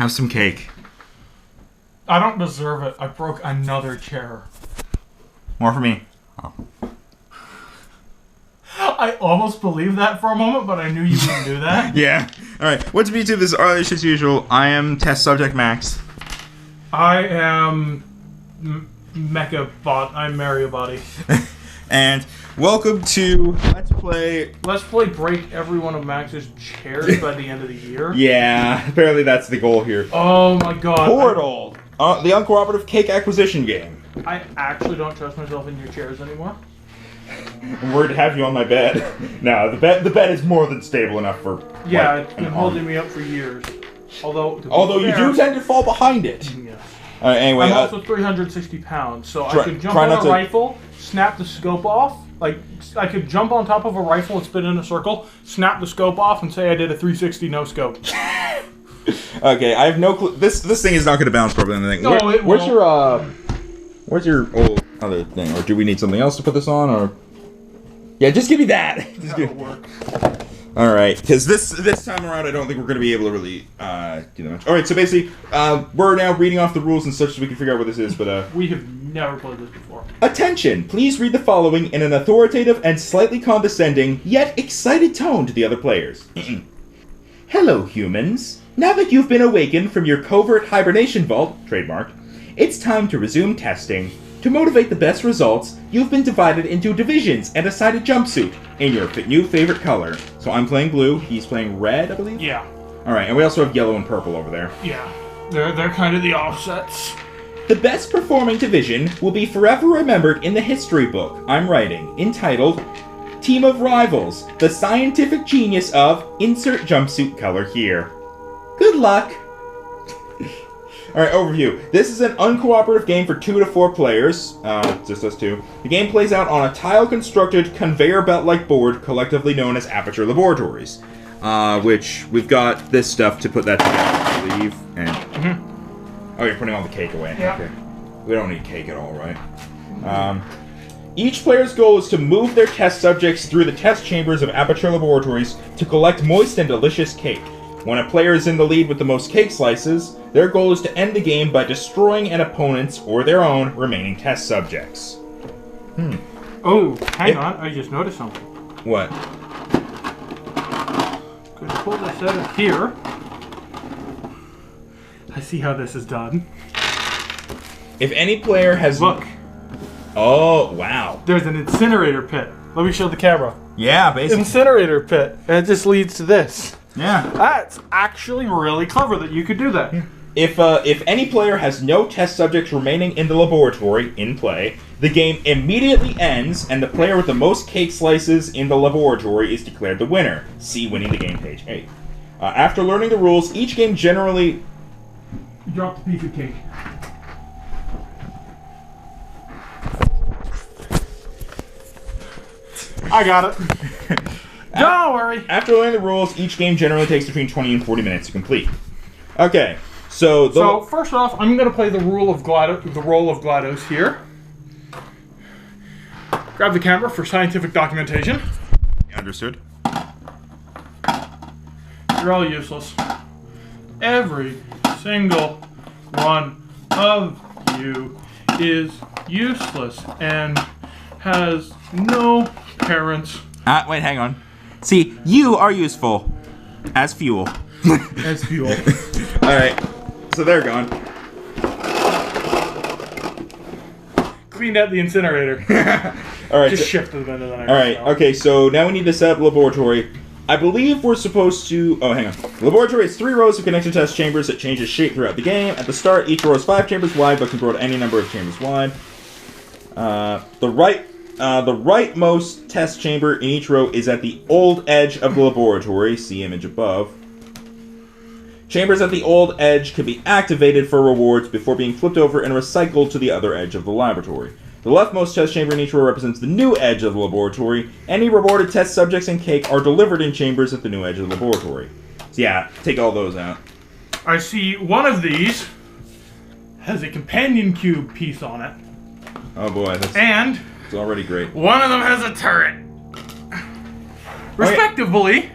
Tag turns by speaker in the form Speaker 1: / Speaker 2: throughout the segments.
Speaker 1: Have some cake.
Speaker 2: I don't deserve it. I broke another chair.
Speaker 1: More for me. Oh.
Speaker 2: I almost believed that for a moment, but I knew you wouldn't do that.
Speaker 1: Yeah. Alright, what's B2? This is Arlish as usual. I am test subject Max.
Speaker 2: I am Mecha Bot. I'm Mario Body.
Speaker 1: And welcome to Let's Play...
Speaker 2: Let's Play break every one of Max's chairs by the end of the year.
Speaker 1: Yeah, apparently that's the goal here.
Speaker 2: Oh my god.
Speaker 1: Portal! The Uncooperative cake acquisition game.
Speaker 2: I actually don't trust myself in your chairs anymore.
Speaker 1: I'm worried to have you on my bed. No, the bed is more than stable enough for...
Speaker 2: Yeah,
Speaker 1: like,
Speaker 2: it's been holding me up for years. Although
Speaker 1: you do tend to fall behind it.
Speaker 2: Yes.
Speaker 1: Anyway,
Speaker 2: I'm also 360 pounds, so I could jump on a rifle, snap the scope off. Like, I could jump on top of a rifle and spin in a circle, snap the scope off, and say I did a 360 no scope.
Speaker 1: Okay, I have no clue. This thing is not going to bounce properly on the thing.
Speaker 2: No, it won't.
Speaker 1: Where's your old other thing? Or do we need something else to put this on? Or yeah, just give me that.
Speaker 2: That'll work.
Speaker 1: All right, because this time around, I don't think we're going to be able to really do that much. All right, so basically, we're now reading off the rules and such so we can figure out what this is. But
Speaker 2: we have never played this before.
Speaker 1: Attention! Please read the following in an authoritative and slightly condescending, yet excited tone to the other players. Hello, humans. Now that you've been awakened from your covert hibernation vault, trademarked, it's time to resume testing. To motivate the best results, you've been divided into divisions and assigned a jumpsuit in your new favorite color. So I'm playing blue, he's playing red, I believe?
Speaker 2: Yeah.
Speaker 1: Alright, and we also have yellow and purple over there.
Speaker 2: Yeah. They're kind of the offsets.
Speaker 1: The best performing division will be forever remembered in the history book I'm writing, entitled Team of Rivals, the scientific genius of insert jumpsuit color here. Good luck! Alright, overview. This is an uncooperative game for 2 to 4 players. Just us two. The game plays out on a tile-constructed conveyor belt-like board, collectively known as Aperture Laboratories. Which, we've got this stuff to put that together, I believe. And... Oh, you're putting all the cake away.
Speaker 2: Yeah.
Speaker 1: Okay. We don't need cake at all, right? Each player's goal is to move their test subjects through the test chambers of Aperture Laboratories to collect moist and delicious cake. When a player is in the lead with the most cake slices, their goal is to end the game by destroying an opponent's or their own remaining test subjects.
Speaker 2: Oh, hang on. I just noticed something.
Speaker 1: What?
Speaker 2: Could pull this out of here. I see how this is done.
Speaker 1: If any player has...
Speaker 2: Look.
Speaker 1: Oh, wow.
Speaker 2: There's an incinerator pit. Let me show the camera.
Speaker 1: Yeah, basically.
Speaker 2: Incinerator pit. And it just leads to this.
Speaker 1: Yeah.
Speaker 2: That's actually really clever that you could do that.
Speaker 1: If any player has no test subjects remaining in the laboratory in play, the game immediately ends, and the player with the most cake slices in the laboratory is declared the winner. See winning the game page 8. After learning the rules, each game generally...
Speaker 2: You dropped a piece of cake. I got it. Don't worry.
Speaker 1: After learning the rules, each game generally takes between 20 and 40 minutes to complete. Okay, so...
Speaker 2: So, first off, I'm going to play the role of GLaDOS here. Grab the camera for scientific documentation.
Speaker 1: Understood.
Speaker 2: You're all useless. Every single one of you is useless and has no parents.
Speaker 1: Wait, hang on. See, you are useful as fuel.
Speaker 2: As fuel.
Speaker 1: Alright, so they're gone.
Speaker 2: Cleaned out the incinerator.
Speaker 1: Alright.
Speaker 2: Just shifted them into the next.
Speaker 1: Alright, okay, so now we need to set up a laboratory. I believe we're supposed to... Oh, hang on. The laboratory has 3 rows of connected test chambers that changes shape throughout the game. At the start, each row is 5 chambers wide, but can grow to any number of chambers wide. The rightmost test chamber in each row is at the old edge of the laboratory. See image above. Chambers at the old edge can be activated for rewards before being flipped over and recycled to the other edge of the laboratory. The leftmost test chamber in each row represents the new edge of the laboratory. Any rewarded test subjects and cake are delivered in chambers at the new edge of the laboratory. So yeah, take all those out.
Speaker 2: I see one of these has a companion cube piece on it.
Speaker 1: Oh boy, that's...
Speaker 2: And...
Speaker 1: It's already great.
Speaker 2: One of them has a turret. Respectively,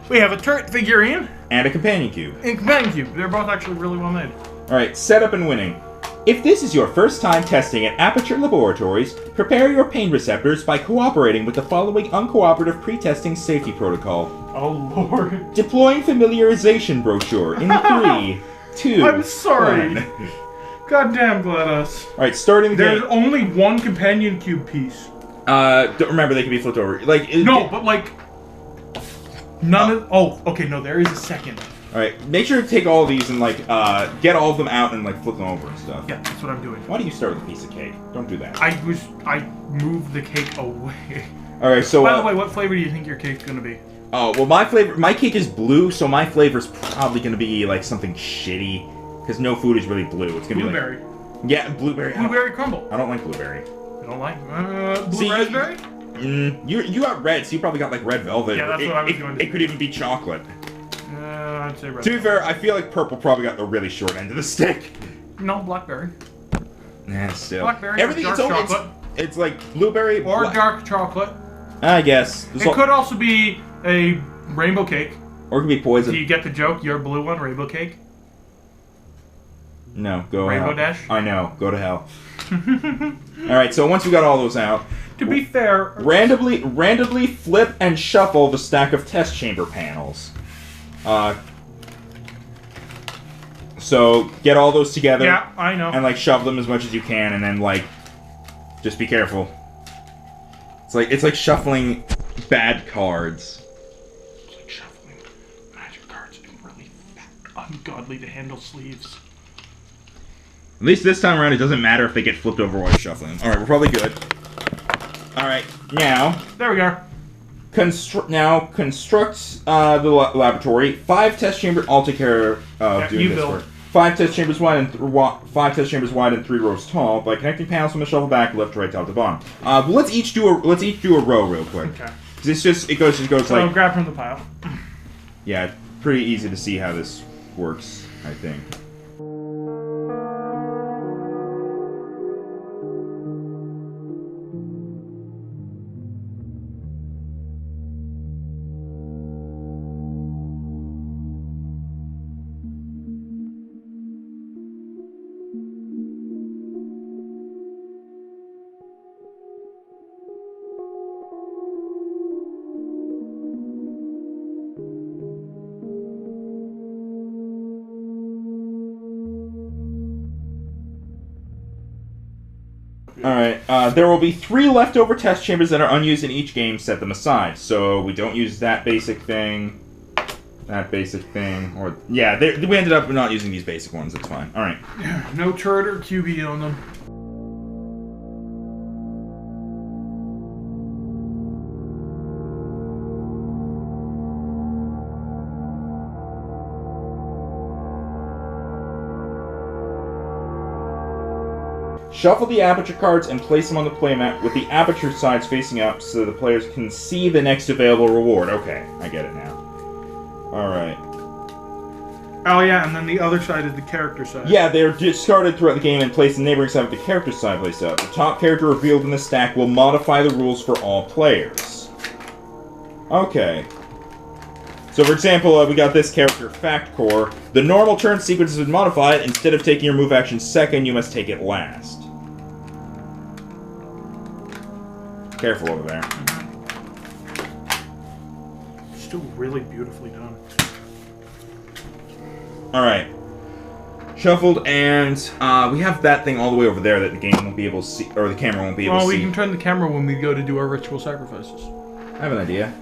Speaker 2: we have a turret figurine
Speaker 1: And a companion cube.
Speaker 2: And companion cube. They're both actually really well made.
Speaker 1: Alright, setup and winning. If this is your first time testing at Aperture Laboratories, prepare your pain receptors by cooperating with the following uncooperative pre-testing safety protocol.
Speaker 2: Oh, Lord.
Speaker 1: Deploying familiarization brochure in 3, 2,
Speaker 2: I'm sorry.
Speaker 1: 1.
Speaker 2: Goddamn, GLaDOS.
Speaker 1: Alright, starting the game.
Speaker 2: There's only one companion cube piece.
Speaker 1: Don't remember, they can be flipped over.
Speaker 2: But like... None of... Oh, okay, no, there is a second.
Speaker 1: Alright, make sure to take all of these and, get all of them out and, flip them over and stuff.
Speaker 2: Yeah, that's what I'm doing.
Speaker 1: Why do you start with a piece of cake? Don't do that.
Speaker 2: I moved the cake away.
Speaker 1: Alright, so...
Speaker 2: By the way, what flavor do you think your cake's gonna be?
Speaker 1: Oh, well, my cake is blue, so my flavor's probably gonna be, something shitty. Because no food is really blue. It's gonna
Speaker 2: blueberry.
Speaker 1: be yeah, blueberry.
Speaker 2: Blueberry crumble.
Speaker 1: I don't like blueberry.
Speaker 2: You don't like blue raspberry?
Speaker 1: You got red, so you probably got red velvet.
Speaker 2: Yeah, that's what I was going to
Speaker 1: It could even be chocolate.
Speaker 2: I'd say red.
Speaker 1: To be fair, I feel like purple probably got the really short end of the stick.
Speaker 2: No, blackberry.
Speaker 1: Nah, still.
Speaker 2: Blackberry.
Speaker 1: Everything
Speaker 2: dark chocolate.
Speaker 1: It's like blueberry
Speaker 2: or dark chocolate.
Speaker 1: I guess.
Speaker 2: It could also be a rainbow cake.
Speaker 1: Or it could be poison.
Speaker 2: Do you get the joke? Your blue one, rainbow cake.
Speaker 1: No, go
Speaker 2: Rainbow
Speaker 1: hell.
Speaker 2: Dash?
Speaker 1: I know, go to hell. Alright, so once we got all those out...
Speaker 2: To be fair...
Speaker 1: Randomly flip and shuffle the stack of test chamber panels. So, get all those together.
Speaker 2: Yeah, I know.
Speaker 1: And, shove them as much as you can, and then, just be careful. It's like shuffling bad cards.
Speaker 2: It's like shuffling magic cards in really fat, ungodly to handle sleeves.
Speaker 1: At least this time around, it doesn't matter if they get flipped over while you're shuffling. Alright, we're probably good. Alright, now...
Speaker 2: There we go.
Speaker 1: Construct the laboratory. 5 test chambers... I'll take care of doing this work. 5 test chambers wide and 3 rows tall by connecting panels from the shuffle back, left to right, top to bottom. Let's each do a row real quick.
Speaker 2: Okay.
Speaker 1: Because it goes
Speaker 2: so grab from the pile.
Speaker 1: Yeah, pretty easy to see how this works, I think. Alright, there will be 3 leftover test chambers that are unused in each game. Set them aside. So we don't use that basic thing, or... Yeah, we ended up not using these basic ones. That's fine. Alright.
Speaker 2: No turret or QB on them.
Speaker 1: Shuffle the aperture cards and place them on the playmat with the aperture sides facing up so the players can see the next available reward. Okay, I get it now. Alright.
Speaker 2: Oh yeah, and then the other side is the character side.
Speaker 1: Yeah, they're discarded throughout the game and placed in the neighboring side with the character side placed up. The top character revealed in the stack will modify the rules for all players. Okay. So, for example, we got this character, Fact Core. The normal turn sequence has been modified. Instead of taking your move action second, you must take it last. Careful over there.
Speaker 2: Still really beautifully done.
Speaker 1: Alright. Shuffled, and we have that thing all the way over there that the game won't be able to see, or the camera won't be able to see.
Speaker 2: Oh, we can turn the camera when we go to do our ritual sacrifices.
Speaker 1: I have an idea.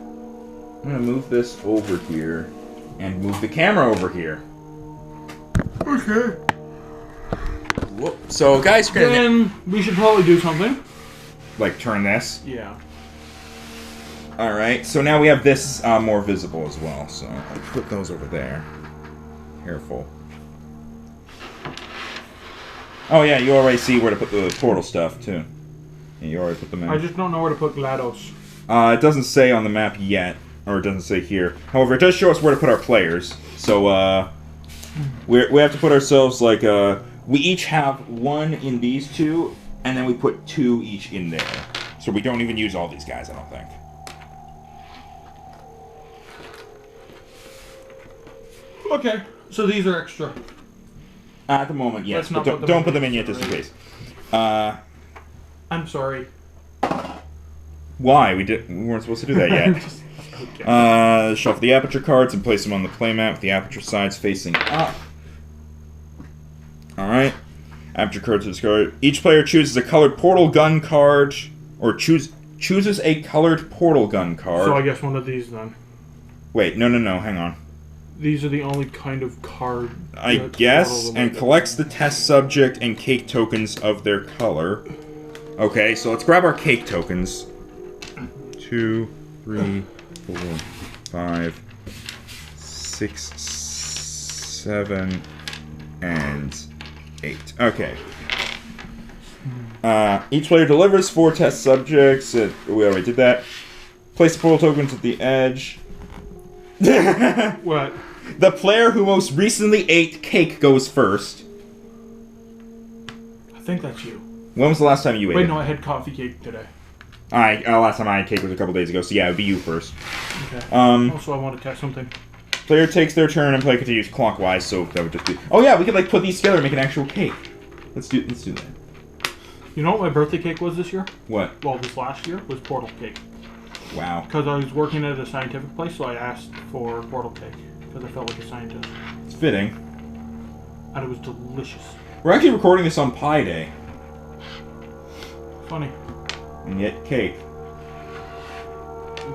Speaker 1: I'm gonna move this over here, and move the camera over here.
Speaker 2: Okay.
Speaker 1: Whoop. So, guys,
Speaker 2: then we should probably do something.
Speaker 1: Like, turn this?
Speaker 2: Yeah.
Speaker 1: Alright, so now we have this more visible as well, so I'll put those over there. Careful. Oh yeah, you already see where to put the portal stuff, too. Yeah, you already put them in.
Speaker 2: I just don't know where to put GLaDOS.
Speaker 1: It doesn't say on the map yet, or it doesn't say here. However, it does show us where to put our players, so, we have to put ourselves, like, we each have 1 in these 2, and then we put 2 each in there. So we don't even use all these guys, I don't think.
Speaker 2: Okay, so these are extra.
Speaker 1: At the moment, yes. But don't put them in yet, just in case.
Speaker 2: I'm sorry.
Speaker 1: Why? We weren't supposed to do that yet. Okay. Shuffle the Aperture cards and place them on the playmat with the Aperture sides facing up. Alright. Aperture cards are discarded. Each player chooses a colored portal gun card, or chooses a colored portal gun card.
Speaker 2: So I guess one of these then.
Speaker 1: Wait, no, hang on.
Speaker 2: These are the only kind of card...
Speaker 1: I guess, and collects the test subject and cake tokens of their color. Okay, so let's grab our cake tokens. 2, 3, 4, 5, 6, 7, and 8. Okay. Each player delivers 4 test subjects. We already did that. Place the portal tokens at the edge.
Speaker 2: What?
Speaker 1: The player who most recently ate cake goes first.
Speaker 2: I think that's you.
Speaker 1: When was the last time you ate it?
Speaker 2: Wait, no, I had coffee cake today.
Speaker 1: Last time I had cake was a couple days ago, so yeah, it would be you first.
Speaker 2: Okay. Also, I want to test something.
Speaker 1: Player takes their turn and play continues clockwise, so that would just be... Oh yeah, we could put these together and make an actual cake. Let's do that.
Speaker 2: You know what my birthday cake was this year?
Speaker 1: What?
Speaker 2: Well, this last year was portal cake.
Speaker 1: Wow.
Speaker 2: Because I was working at a scientific place, so I asked for portal cake. Because I felt like a scientist.
Speaker 1: It's fitting.
Speaker 2: And it was delicious.
Speaker 1: We're actually recording this on Pi Day.
Speaker 2: Funny.
Speaker 1: And yet, cake.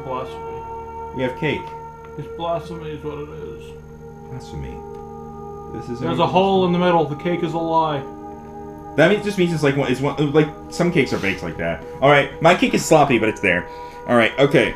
Speaker 2: Blasphemy.
Speaker 1: We have cake.
Speaker 2: It's blasphemy is what it is.
Speaker 1: Blasphemy.
Speaker 2: There's a hole in the middle. The cake is a lie.
Speaker 1: That just means it's like some cakes are baked like that. All right, my cake is sloppy, but it's there. All right, okay.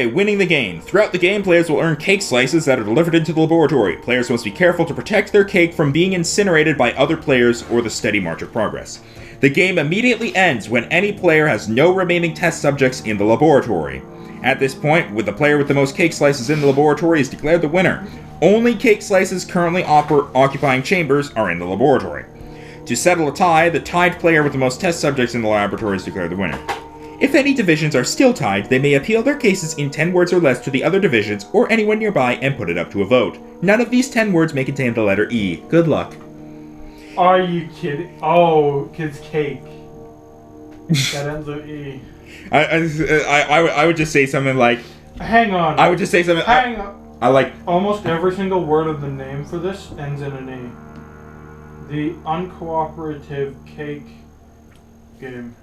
Speaker 1: Winning the game. Throughout the game, players will earn cake slices that are delivered into the laboratory. Players must be careful to protect their cake from being incinerated by other players or the steady march of progress. The game immediately ends when any player has no remaining test subjects in the laboratory. At this point, the player with the most cake slices in the laboratory is declared the winner. Only cake slices currently occupying chambers are in the laboratory. To settle a tie, the tied player with the most test subjects in the laboratory is declared the winner. If any divisions are still tied, they may appeal their cases in 10 words or less to the other divisions or anyone nearby and put it up to a vote. None of these 10 words may contain the letter E. Good luck.
Speaker 2: Are you kidding? Oh, kid's cake. That ends with E.
Speaker 1: I would just say something like...
Speaker 2: Hang on.
Speaker 1: I would just say something...
Speaker 2: Hang on.
Speaker 1: I like...
Speaker 2: Almost every single word of the name for this ends in an E. The Uncooperative Cake Game.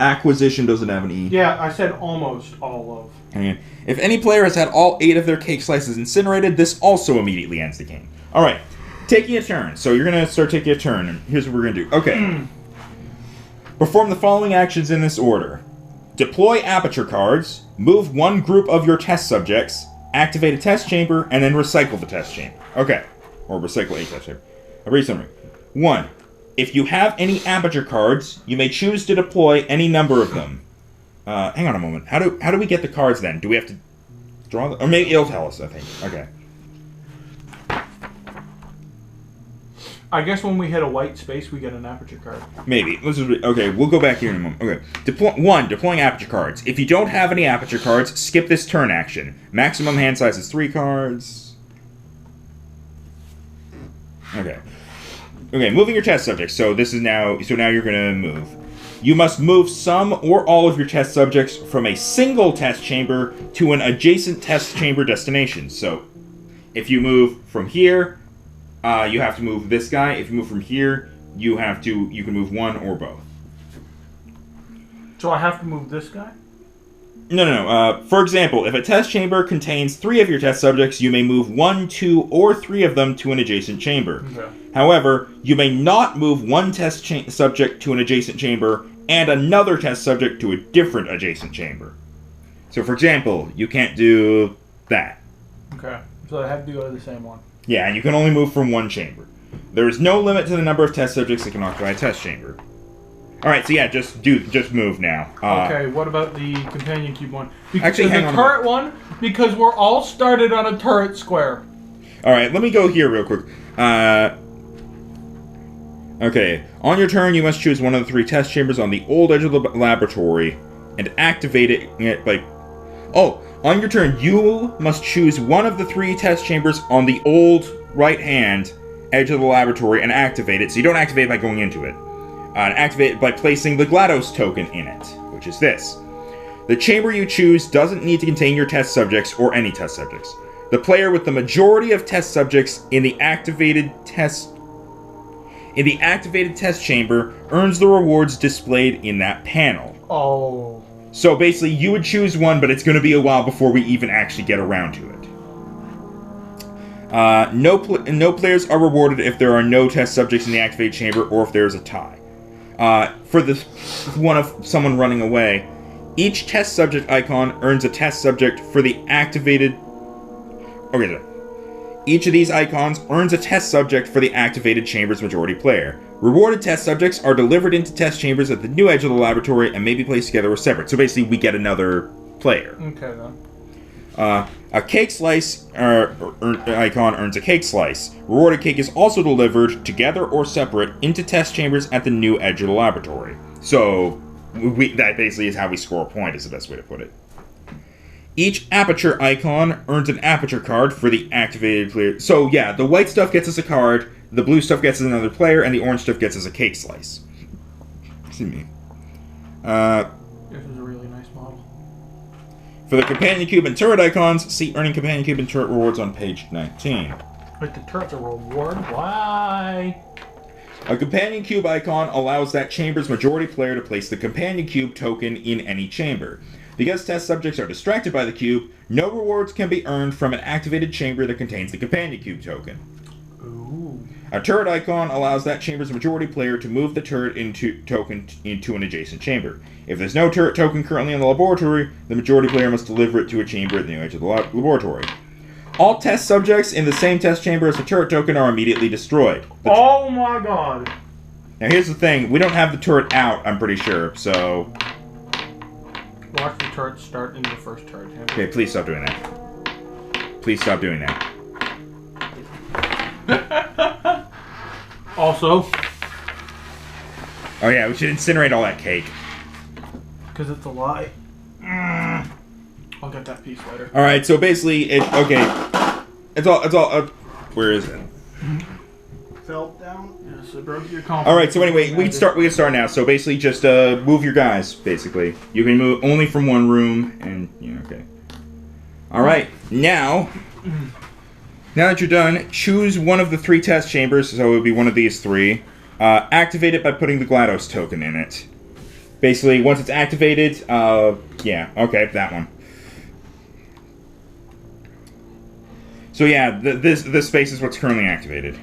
Speaker 1: Acquisition doesn't have an E.
Speaker 2: Yeah, I said almost all of.
Speaker 1: If any player has had all 8 of their cake slices incinerated, this also immediately ends the game. Alright, taking a turn. So you're going to start taking a turn, and here's what we're going to do. Okay. Perform the following actions in this order. Deploy Aperture cards, move one group of your test subjects, activate a test chamber, and then recycle the test chamber. Okay. Or recycle a test chamber. I'll read summary. 1. If you have any Aperture cards, you may choose to deploy any number of them. Hang on a moment. How do we get the cards then? Do we have to draw them? Or maybe it'll tell us, I think. Okay.
Speaker 2: I guess when we hit a white space, we get an Aperture card.
Speaker 1: Maybe. Let's just okay, we'll go back here in a moment. Okay. 1. Deploying Aperture cards. If you don't have any Aperture cards, skip this turn action. Maximum hand size is 3 cards. Okay. Okay, moving your test subjects. So now you're gonna move. You must move some or all of your test subjects from a single test chamber to an adjacent test chamber destination. So, if you move from here, you have to move this guy. If you move from here, you can move one or both.
Speaker 2: So I have to move this guy?
Speaker 1: No. For example, if a test chamber contains 3 of your test subjects, you may move 1, 2, or 3 of them to an adjacent chamber.
Speaker 2: Okay.
Speaker 1: However, you may not move one test subject to an adjacent chamber and another test subject to a different adjacent chamber. So, for example, you can't do that.
Speaker 2: Okay. So I have to go to the same one.
Speaker 1: Yeah, and you can only move from one chamber. There is no limit to the number of test subjects that can occupy a test chamber. Alright, so yeah, just move now.
Speaker 2: Okay, what about the companion cube one?
Speaker 1: Actually, hang on.
Speaker 2: The turret one, because we're all started on a turret square.
Speaker 1: Alright, let me go here real quick. Okay, on your turn, you must choose one of the 3 test chambers on the old edge of the laboratory and activate it by... Oh, On your turn, you must choose one of the 3 test chambers on the old right-hand edge of the laboratory and activate it. So you don't activate it by going into it. And activate it by placing the GLaDOS token in it, which is this. The chamber you choose doesn't need to contain your test subjects or any test subjects. The player with the majority of test subjects in the activated test chamber earns the rewards displayed in that panel.
Speaker 2: Oh.
Speaker 1: So basically, you would choose one, but it's going to be a while before we even actually get around to it. No players are rewarded if there are no test subjects in the activated chamber or if there is a tie. For the one of someone running away, each test subject icon earns a test subject for the activated... Okay, each of these icons earns a test subject for the activated chamber's majority player. Rewarded test subjects are delivered into test chambers at the new edge of the laboratory and may be placed together or separate. So basically, we get another player.
Speaker 2: Okay, then.
Speaker 1: A cake slice icon earns a cake slice. Rewarded cake is also delivered together or separate into test chambers at the new edge of the laboratory. So that basically is how we score a point, is the best way to put it. Each aperture icon earns an aperture card for the activated player. So yeah, the white stuff gets us a card, the blue stuff gets us another player, and the orange stuff gets us a cake slice. Excuse me.
Speaker 2: This is a really nice model.
Speaker 1: For the companion cube and turret icons, see earning companion cube and turret rewards on page 19.
Speaker 2: Wait, the turret's a reward? Why?
Speaker 1: A companion cube icon allows that chamber's majority player to place the companion cube token in any chamber. Because test subjects are distracted by the cube, no rewards can be earned from an activated chamber that contains the companion cube token.
Speaker 2: Ooh.
Speaker 1: A turret icon allows that chamber's majority player to move the turret token into an adjacent chamber. If there's no turret token currently in the laboratory, the majority player must deliver it to a chamber at the new edge of the laboratory. All test subjects in the same test chamber as the turret token are immediately destroyed.
Speaker 2: Oh my god!
Speaker 1: Now here's the thing, we don't have the turret out, I'm pretty sure, so...
Speaker 2: Watch the turret start into the first turret chamber.
Speaker 1: Okay, please stop doing that. Please stop doing that.
Speaker 2: Also...
Speaker 1: Oh yeah, we should incinerate all that cake.
Speaker 2: Because it's a lie. I'll get that piece later.
Speaker 1: Alright, so basically, okay. It's all, where is it?
Speaker 2: Fell down. Yes, it broke your compass.
Speaker 1: Alright, so anyway, we can start now. So basically, just move your guys, basically. You can move only from one room, and, okay. Alright, now that you're done, choose one of the 3 test chambers, so it would be one of these 3. Activate it by putting the GLaDOS token in it. Basically, once it's activated, yeah, okay, that one. So yeah, this space is what's currently activated.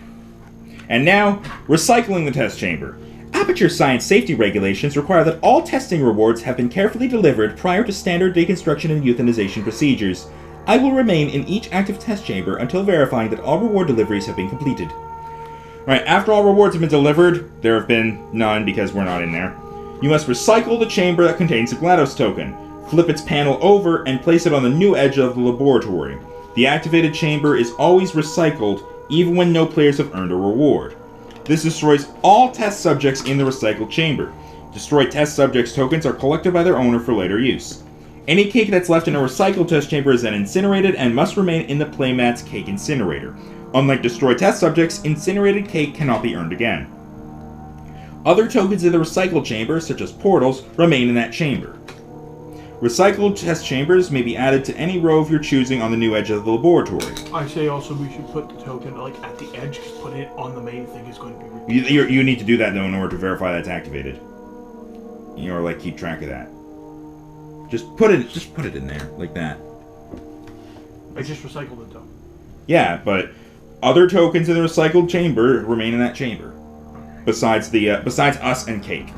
Speaker 1: And now, recycling the test chamber. Aperture science safety regulations require that all testing rewards have been carefully delivered prior to standard deconstruction and euthanization procedures. I will remain in each active test chamber until verifying that all reward deliveries have been completed. Alright, after all rewards have been delivered, there have been none because we're not in there. You must recycle the chamber that contains the GLaDOS token. Flip its panel over and place it on the new edge of the laboratory. The activated chamber is always recycled, even when no players have earned a reward. This destroys all test subjects in the recycled chamber. Destroyed test subjects' tokens are collected by their owner for later use. Any cake that's left in a recycled test chamber is then incinerated and must remain in the playmat's cake incinerator. Unlike destroyed test subjects, incinerated cake cannot be earned again. Other tokens in the recycled chamber, such as portals, remain in that chamber. Recycled test chambers may be added to any row of your choosing on the new edge of the laboratory.
Speaker 2: I say also we should put the token at the edge, because putting it on the main thing is going to be...
Speaker 1: You need to do that, though, in order to verify that's activated. Or, keep track of that. Just put it in there, like that.
Speaker 2: I just recycled it, though.
Speaker 1: Yeah, but other tokens in the recycled chamber remain in that chamber. Besides us and cake.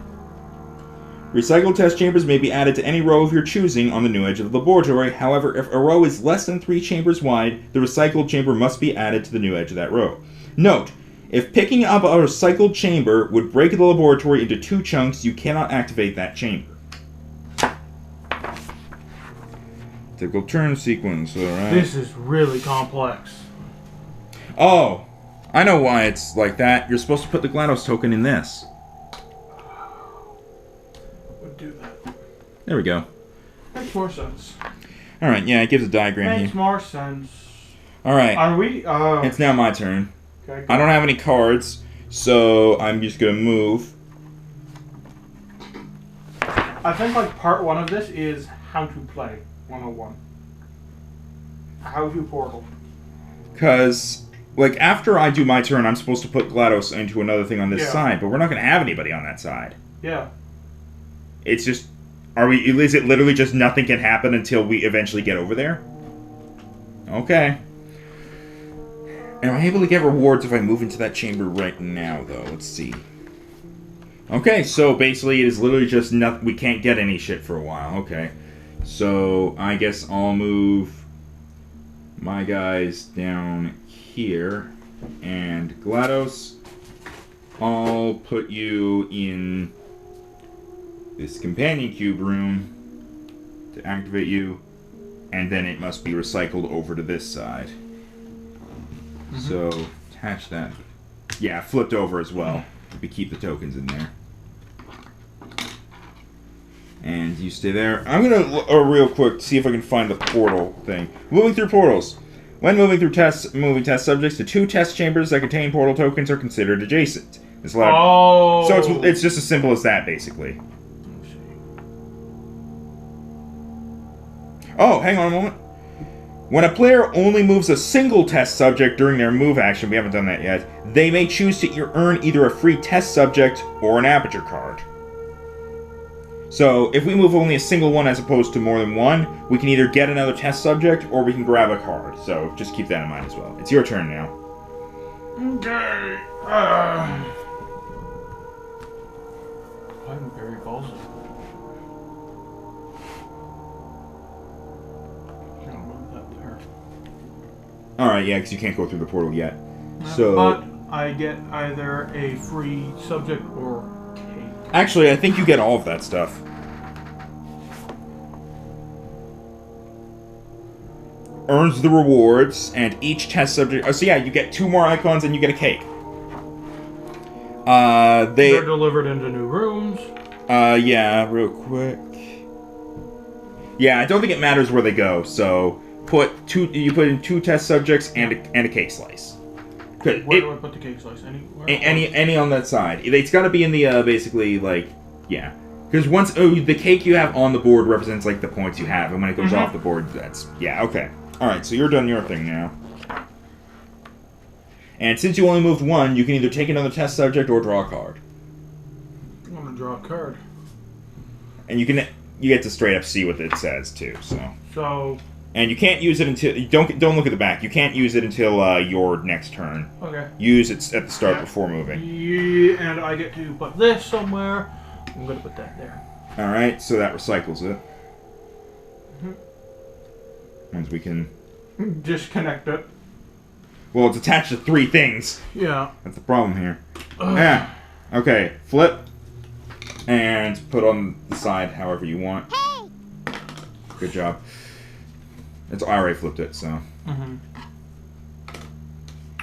Speaker 1: Recycled test chambers may be added to any row of your choosing on the new edge of the laboratory. However, if a row is less than 3 chambers wide, the recycled chamber must be added to the new edge of that row. Note, if picking up a recycled chamber would break the laboratory into 2 chunks, you cannot activate that chamber. Typical turn sequence, alright.
Speaker 2: This is really complex.
Speaker 1: Oh, I know why it's like that. You're supposed to put the GLaDOS token in this.
Speaker 2: Would do that.
Speaker 1: There we go.
Speaker 2: Makes more sense.
Speaker 1: Alright, yeah, it gives a diagram
Speaker 2: Makes
Speaker 1: here.
Speaker 2: more sense.
Speaker 1: Alright.
Speaker 2: Are we...
Speaker 1: It's now my turn.
Speaker 2: Okay,
Speaker 1: I don't have any cards, so I'm just gonna move.
Speaker 2: I think, like, part 1 of this is how to play 101. How to portal.
Speaker 1: Because, like, after I do my turn, I'm supposed to put GLaDOS into another thing on this side, but we're not gonna have anybody on that side.
Speaker 2: Yeah.
Speaker 1: It's just... Is it literally just nothing can happen until we eventually get over there? Okay. Am I able to get rewards if I move into that chamber right now, though? Let's see. Okay, so basically it is literally just nothing. We can't get any shit for a while. Okay. So I guess I'll move my guys down here. And GLaDOS, I'll put you in this companion cube room to activate you. And then it must be recycled over to this side. So, attach that. Yeah, flipped over as well. We keep the tokens in there. And you stay there. I'm gonna, real quick, see if I can find the portal thing. Moving through portals. When moving through moving test subjects, the 2 test chambers that contain portal tokens are considered adjacent. It's allowed. So it's just as simple as that, basically. Oh, hang on a moment. When a player only moves a single test subject during their move action, we haven't done that yet, they may choose to earn either a free test subject or an Aperture card. So, if we move only a single one as opposed to more than one, we can either get another test subject or we can grab a card. So, just keep that in mind as well. It's your turn now.
Speaker 2: Okay. I'm very ballsy.
Speaker 1: Alright, yeah, because you can't go through the portal yet.
Speaker 2: So, but I get either a free subject or cake.
Speaker 1: Actually, I think you get all of that stuff. Earns the rewards, and each test subject... Oh, so yeah, you get 2 more icons and you get a cake. They're
Speaker 2: delivered into new rooms.
Speaker 1: Yeah, real quick. Yeah, I don't think it matters where they go, so... You put in 2 test subjects and a cake slice.
Speaker 2: Where do I put the cake slice? Anywhere?
Speaker 1: Any on that side. It's got to be in the basically like because once the cake you have on the board represents like the points you have, and when it goes off the board, that's okay. All right, so you're done your thing now. And since you only moved 1, you can either take another test subject or draw a card.
Speaker 2: I'm gonna draw a card.
Speaker 1: And you get to straight up see what it says too.
Speaker 2: So.
Speaker 1: And you can't use it until... Don't look at the back. You can't use it until your next turn.
Speaker 2: Okay.
Speaker 1: Use it at the start before moving.
Speaker 2: Yeah, and I get to put this somewhere. I'm going to put that there.
Speaker 1: Alright, so that recycles it. Once we can...
Speaker 2: Disconnect it.
Speaker 1: Well, it's attached to 3 things.
Speaker 2: Yeah.
Speaker 1: That's the problem here. Yeah. Okay, flip. And put on the side however you want. Hey! Good job. I already flipped it, so...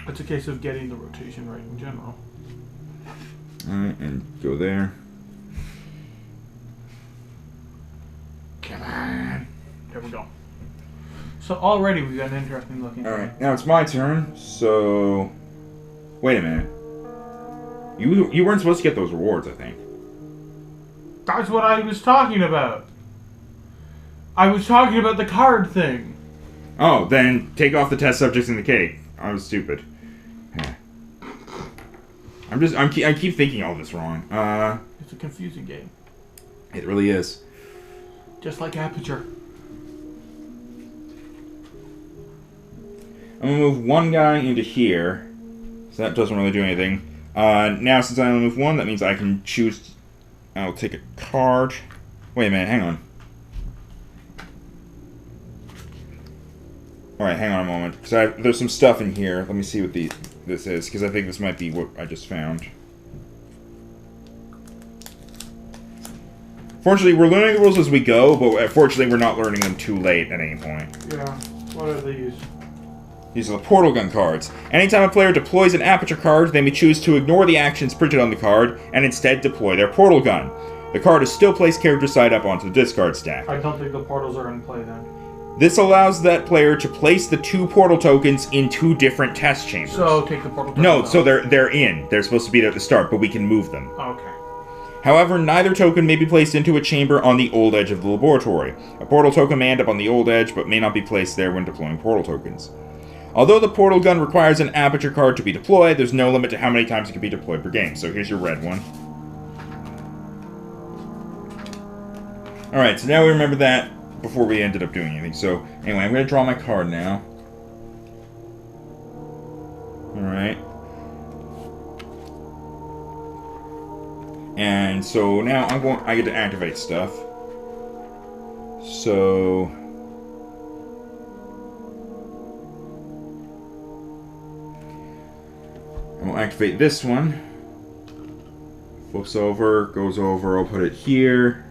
Speaker 2: It's a case of getting the rotation right in general.
Speaker 1: Alright, and go there.
Speaker 2: Come on. There we go. So already we've got an interesting looking thing.
Speaker 1: Alright, now it's my turn, so... Wait a minute. You weren't supposed to get those rewards, I think.
Speaker 2: That's what I was talking about. I was talking about the card thing.
Speaker 1: Oh, then take off the test subjects in the cake. I was stupid. I keep thinking all this wrong.
Speaker 2: It's a confusing game.
Speaker 1: It really is.
Speaker 2: Just like Aperture.
Speaker 1: I'm gonna move 1 guy into here. So that doesn't really do anything. Now since I only move 1, that means I can choose... I'll take a card. Wait a minute, hang on. Alright, hang on a moment. Because there's some stuff in here. Let me see what this is, because I think this might be what I just found. Fortunately, we're learning the rules as we go, but fortunately we're not learning them too late at any point.
Speaker 2: Yeah. What are these?
Speaker 1: These are the portal gun cards. Anytime a player deploys an Aperture card, they may choose to ignore the actions printed on the card, and instead deploy their portal gun. The card is still placed character side up onto the discard stack.
Speaker 2: I don't think the portals are in play then.
Speaker 1: This allows that player to place the 2 portal tokens in 2 different test chambers.
Speaker 2: So take the portal tokens
Speaker 1: No,
Speaker 2: out.
Speaker 1: so they're in. They're supposed to be there at the start, but we can move them.
Speaker 2: Okay.
Speaker 1: However, neither token may be placed into a chamber on the old edge of the laboratory. A portal token may end up on the old edge, but may not be placed there when deploying portal tokens. Although the portal gun requires an aperture card to be deployed, there's no limit to how many times it can be deployed per game. So here's your red one. Alright, so now we remember that before we ended up doing anything. So, anyway, I'm going to draw my card now. Alright. And so now I get to activate stuff. So I'll activate this one. Flips over, goes over, I'll put it here.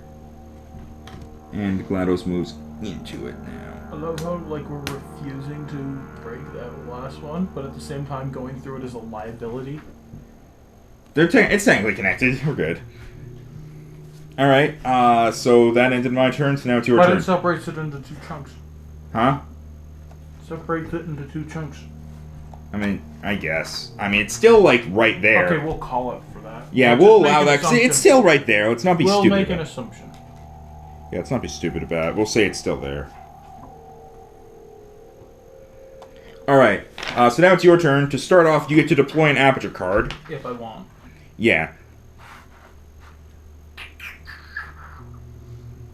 Speaker 1: And GLaDOS moves into it now.
Speaker 2: I love how, like, we're refusing to break that last one, but at the same time going through it is a liability.
Speaker 1: It's technically connected. We're good. Alright, so that ended my turn, so now it's your turn.
Speaker 2: But it separates it into 2 chunks.
Speaker 1: Huh?
Speaker 2: Separates it into 2 chunks.
Speaker 1: I mean, I guess. I mean, it's still, like, right there.
Speaker 2: Okay, we'll call it for that.
Speaker 1: Yeah, we'll allow that, because it's still right there. Let's not be stupid.
Speaker 2: We'll make an assumption.
Speaker 1: Yeah, let's not be stupid about it. We'll say it's still there. Alright, so now it's your turn. To start off, you get to deploy an aperture card.
Speaker 2: If I want.
Speaker 1: Yeah.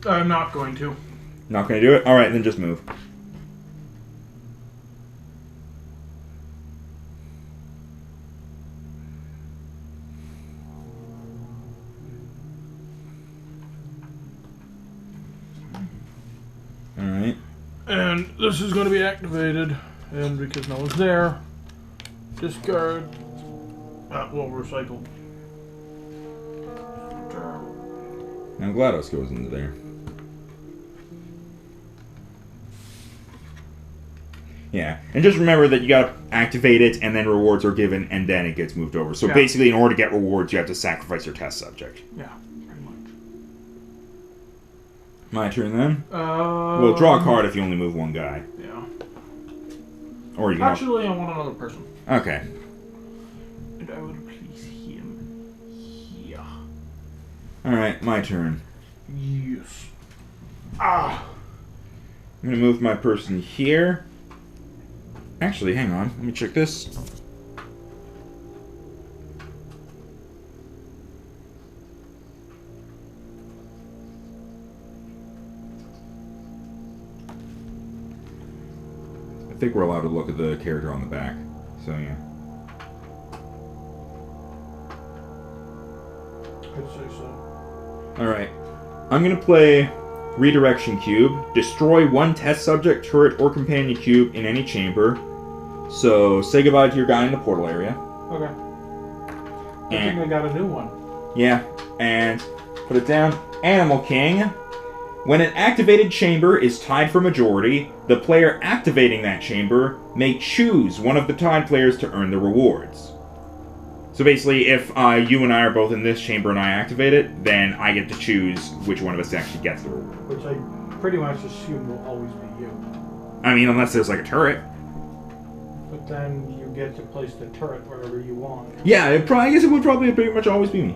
Speaker 2: I'm not going to.
Speaker 1: Not going to do it? Alright, then just move. Alright.
Speaker 2: And this is going to be activated. And because no one's there, discard. We'll recycle.
Speaker 1: Now GLaDOS goes into there. Yeah, and just remember that you gotta activate it, and then rewards are given, and then it gets moved over. So basically, in order to get rewards, you have to sacrifice your test subject.
Speaker 2: Yeah, pretty much.
Speaker 1: My turn then? Well, draw a card if you only move one guy.
Speaker 2: Yeah.
Speaker 1: Or you can...
Speaker 2: Actually, I want another person.
Speaker 1: Okay.
Speaker 2: And I would place him here.
Speaker 1: Alright, my turn.
Speaker 2: Yes. Ah!
Speaker 1: I'm gonna move my person here. Actually, hang on. Let me check this. I think we're allowed to look at the character on the back. So, yeah.
Speaker 2: I'd say so.
Speaker 1: Alright. I'm gonna play Redirection Cube. Destroy one test subject, turret, or companion cube in any chamber. So, say goodbye to your guy in the portal area.
Speaker 2: Okay. I think I got a new one.
Speaker 1: Yeah, and put it down. Animal King. When an activated chamber is tied for majority, the player activating that chamber may choose one of the tied players to earn the rewards. So basically, if you and I are both in this chamber and I activate it, then I get to choose which one of us actually gets the reward.
Speaker 2: Which I pretty much assume will always be you.
Speaker 1: I mean, unless there's like a turret.
Speaker 2: But then you get to place the turret wherever you want.
Speaker 1: Yeah, I guess it would probably pretty much always be me.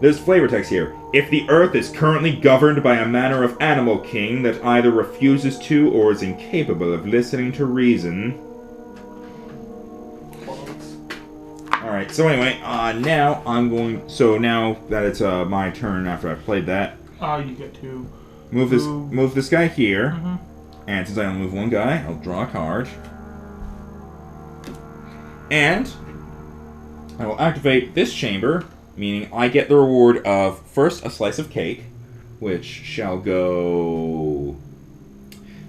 Speaker 1: There's flavor text here. If the Earth is currently governed by a manner of Animal King that either refuses to or is incapable of listening to reason... Alright, so anyway, now I'm going... So now that it's my turn after I've played that...
Speaker 2: You get to...
Speaker 1: Move this guy here. Mm-hmm. And since I only move one guy, I'll draw a card. And I will activate this chamber, meaning I get the reward of, first, a slice of cake, which shall go...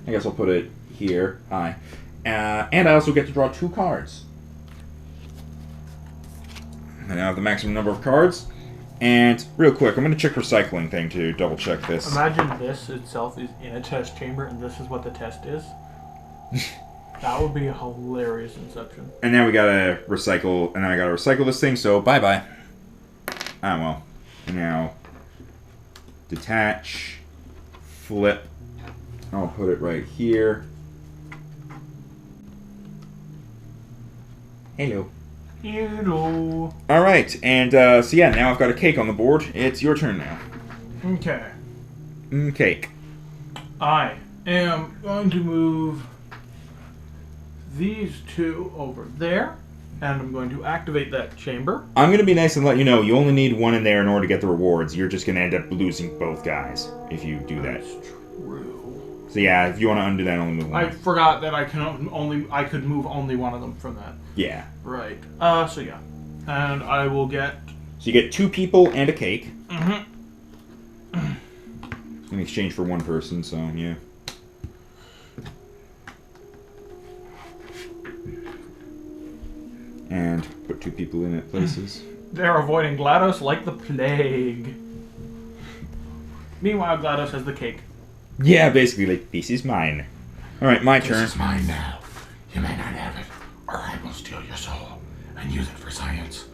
Speaker 1: I guess I'll put it here. Hi. And I also get to draw 2 cards. And I have the maximum number of cards. And, real quick, I'm going to check recycling thing to double-check this.
Speaker 2: Imagine this itself is in a test chamber, and this is what the test is. That would be a hilarious inception. And
Speaker 1: now we gotta recycle, and I gotta recycle this thing, so bye-bye. Ah, well. And now, detach, flip, I'll put it right here. Hello.
Speaker 2: Hello.
Speaker 1: Alright, and so yeah, now I've got a cake on the board. It's your turn now.
Speaker 2: Okay.
Speaker 1: Cake.
Speaker 2: I am going to move these two over there, and I'm going to activate that chamber.
Speaker 1: I'm going to be nice and let you know you only need one in there in order to get the rewards. You're just going to end up losing both guys if you do that.
Speaker 2: That's true.
Speaker 1: So yeah, if you want to undo that, only move one.
Speaker 2: I forgot that I could move only one of them from that.
Speaker 1: Yeah.
Speaker 2: Right. So yeah, and I will get.
Speaker 1: So you get 2 people and a cake.
Speaker 2: Mm-hmm.
Speaker 1: In exchange for 1 person, so yeah. And put 2 people in at places.
Speaker 2: They're avoiding GLaDOS like the plague. Meanwhile, GLaDOS has the cake.
Speaker 1: Yeah, basically, like, this is mine. Alright, my turn.
Speaker 3: This is mine now. You may not have it, or I will steal your soul and use it for science.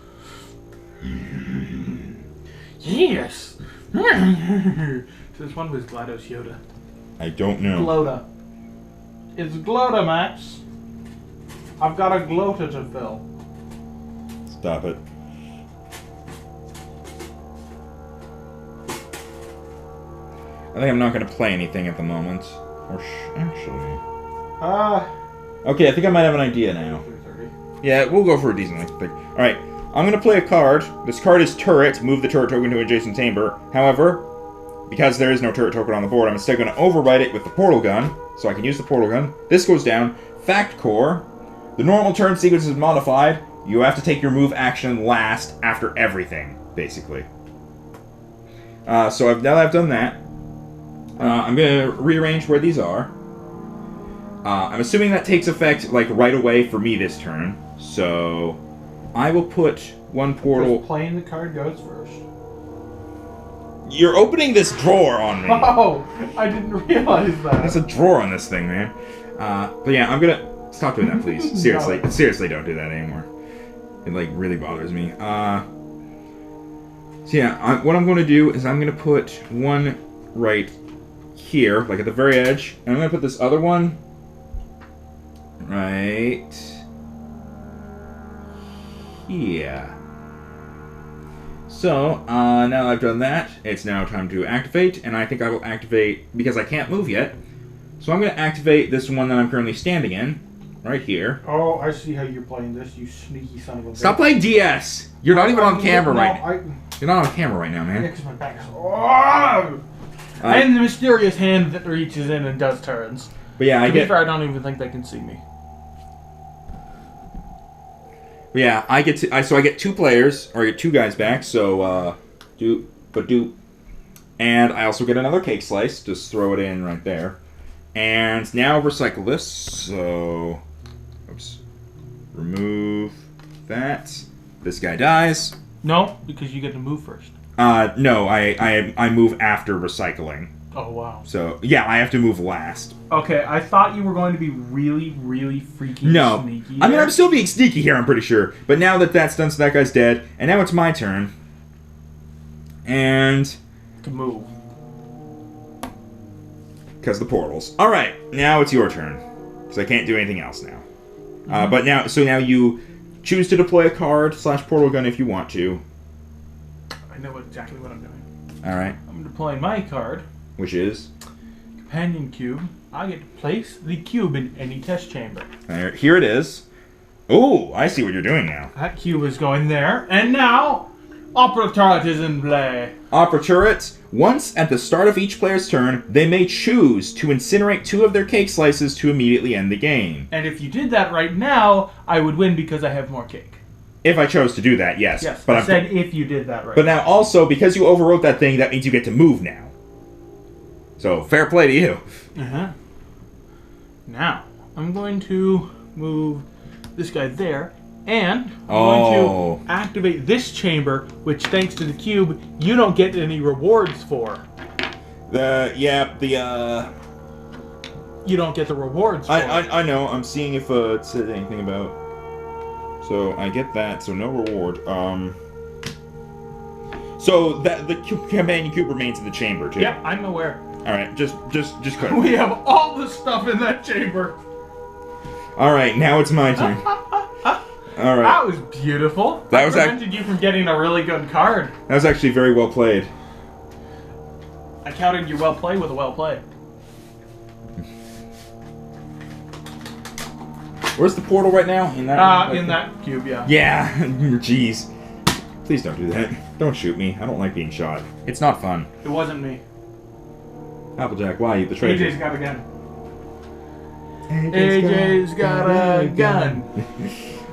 Speaker 2: Yes! This one was GLaDOS Yoda.
Speaker 1: I don't know.
Speaker 2: Glota. It's Glota, Max. I've got a Glota to fill.
Speaker 1: Stop it. I think I'm not going to play anything at the moment. Or actually... Okay, I think I might have an idea now.
Speaker 2: 330.
Speaker 1: Yeah, we'll go for a decent length pick. Alright, I'm going to play a card. This card is Turret. Move the turret token to adjacent chamber. However, because there is no turret token on the board, I'm instead going to override it with the portal gun. So I can use the portal gun. This goes down. Fact Core. The normal turn sequence is modified. You have to take your move action last after everything, basically. So now that I've done that, I'm going to rearrange where these are. I'm assuming that takes effect like right away for me this turn. So I will put one portal.
Speaker 2: Playing the card goes first.
Speaker 1: You're opening this drawer on me.
Speaker 2: Oh, I didn't realize that.
Speaker 1: There's a drawer on this thing, man. But yeah, I'm gonna stop doing that, please. Seriously,
Speaker 2: No.
Speaker 1: seriously, don't do that anymore. It like really bothers me. So yeah, what I'm going to do is I'm going to put one right here, like at the very edge, and I'm going to put this other one right here. So, now that I've done that, it's now time to activate, and I think I will activate, because I can't move yet, so I'm going to activate this one that I'm currently standing in, right here.
Speaker 2: Oh, I see how you're playing this, you sneaky son of a bitch.
Speaker 1: Stop playing DS! You're not even on camera
Speaker 2: no,
Speaker 1: right now. You're not on camera right now,
Speaker 2: Yeah,
Speaker 1: man.
Speaker 2: because my back is... Oh! I am the mysterious hand that reaches in and does turns.
Speaker 1: But yeah,
Speaker 2: To be fair, I don't even think they can see me.
Speaker 1: But yeah, I get 2 players, or I get 2 guys back, so, and I also get another cake slice, just throw it in right there. And now recycle this, so, oops, remove that. This guy dies.
Speaker 2: No, because you get to move first.
Speaker 1: No, I move after recycling.
Speaker 2: Oh, wow.
Speaker 1: So, yeah, I have to move last.
Speaker 2: Okay, I thought you were going to be really, really freaking
Speaker 1: No.
Speaker 2: sneaky.
Speaker 1: I mean,
Speaker 2: there.
Speaker 1: I'm still being sneaky here, I'm pretty sure. But now that that's done, so that guy's dead. And now it's my turn. And...
Speaker 2: to move.
Speaker 1: Because the portals. Alright, now it's your turn. Because I can't do anything else now. But now, so now you choose to deploy a card / portal gun if you want to.
Speaker 2: I know exactly what I'm doing.
Speaker 1: Alright.
Speaker 2: I'm deploying my card.
Speaker 1: Which is?
Speaker 2: Companion cube. I get to place the cube in any test chamber.
Speaker 1: Here it is. Oh, I see what you're doing now.
Speaker 2: That cube is going there. And now, Opera Turret is in play.
Speaker 1: Opera Turret. Once at the start of each player's turn, they may choose to incinerate 2 of their cake slices to immediately end the game.
Speaker 2: And if you did that right now, I would win because I have more cake.
Speaker 1: If I chose to do that, yes.
Speaker 2: Yes,
Speaker 1: but
Speaker 2: I said if you did that right.
Speaker 1: But now also, because you overwrote that thing, that means you get to move now. So, fair play to you.
Speaker 2: Uh-huh. Now, I'm going to move this guy there, and I'm going to activate this chamber, which, thanks to the cube, you don't get any rewards for. You don't get the rewards for.
Speaker 1: I know, I'm seeing if it said anything about... So, I get that, so no reward. So, the companion cube remains in the chamber, too.
Speaker 2: Yep, I'm aware.
Speaker 1: Alright, just cut
Speaker 2: We
Speaker 1: it.
Speaker 2: have all the stuff in that chamber.
Speaker 1: Alright, now it's my turn. Alright.
Speaker 2: That was beautiful.
Speaker 1: That was
Speaker 2: prevented you from getting a really good card.
Speaker 1: That was actually very well played.
Speaker 2: I countered your well play with a well play.
Speaker 1: Where's the portal right now? In that
Speaker 2: In that cube, yeah.
Speaker 1: Yeah, jeez. Please don't do that. Don't shoot me. I don't like being shot. It's not fun.
Speaker 2: It wasn't me.
Speaker 1: Applejack, why? You betrayed
Speaker 2: AJ's
Speaker 1: me.
Speaker 2: got a gun. AJ's got a gun.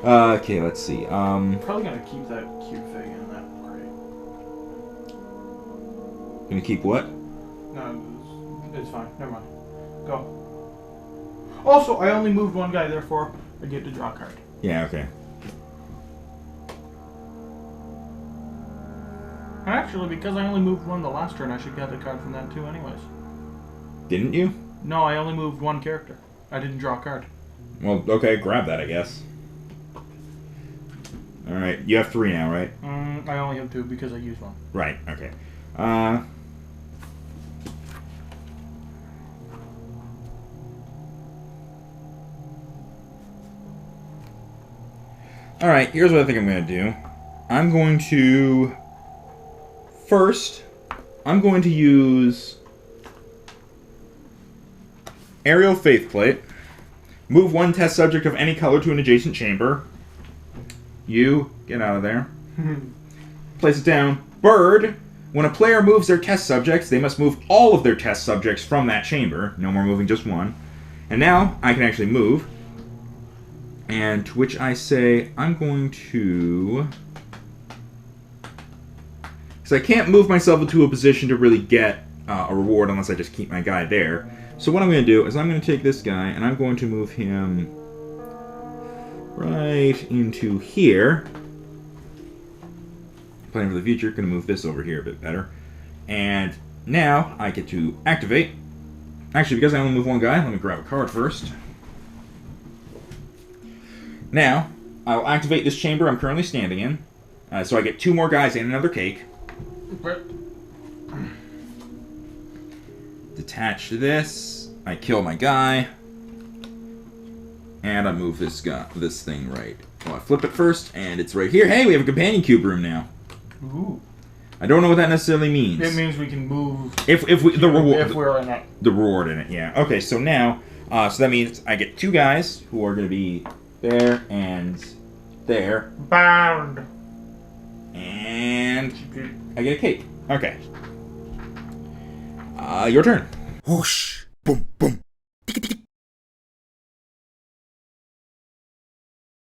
Speaker 1: Okay, let's see.
Speaker 2: Probably gonna keep that cube thing in that crate.
Speaker 1: Gonna keep what?
Speaker 2: No, it's fine. Never mind. Go. Also, I only moved one guy, therefore I get to draw a card.
Speaker 1: Yeah, okay.
Speaker 2: Actually, because I only moved one the last turn, I should get a card from that too anyways.
Speaker 1: Didn't you?
Speaker 2: No, I only moved one character. I didn't draw a card.
Speaker 1: Well, okay, grab that, I guess. Alright, you have 3 now, right?
Speaker 2: I only have 2 because I used one.
Speaker 1: Right, okay. Alright, here's what I think I'm going to do. I'm going to... First, I'm going to use... Aerial Faith Plate. Move 1 test subject of any color to an adjacent chamber. You, get out of there. Place it down. Bird. When a player moves their test subjects, they must move all of their test subjects from that chamber. No more moving just one. And now, I can actually move. And to which I say, I'm going to... Because I can't move myself into a position to really get a reward unless I just keep my guy there. So what I'm going to do is I'm going to take this guy and I'm going to move him right into here. Planning for the future, going to move this over here a bit better. And now I get to activate. Actually, because I only move one guy, let me grab a card first. Now, I'll activate this chamber I'm currently standing in. So I get 2 more guys and another cake. Detach this. I kill my guy. And I move this thing right. Well, I flip it first, and it's right here. Hey, we have a companion cube room now.
Speaker 2: Ooh.
Speaker 1: I don't know what that necessarily means.
Speaker 2: It means we can move
Speaker 1: if
Speaker 2: we're in it.
Speaker 1: The reward in it, yeah. Okay, so now, so that means I get 2 guys who are going to be there and there.
Speaker 2: Bound.
Speaker 1: And I get a cake. Okay. Your turn.
Speaker 3: Whoosh. Boom, boom.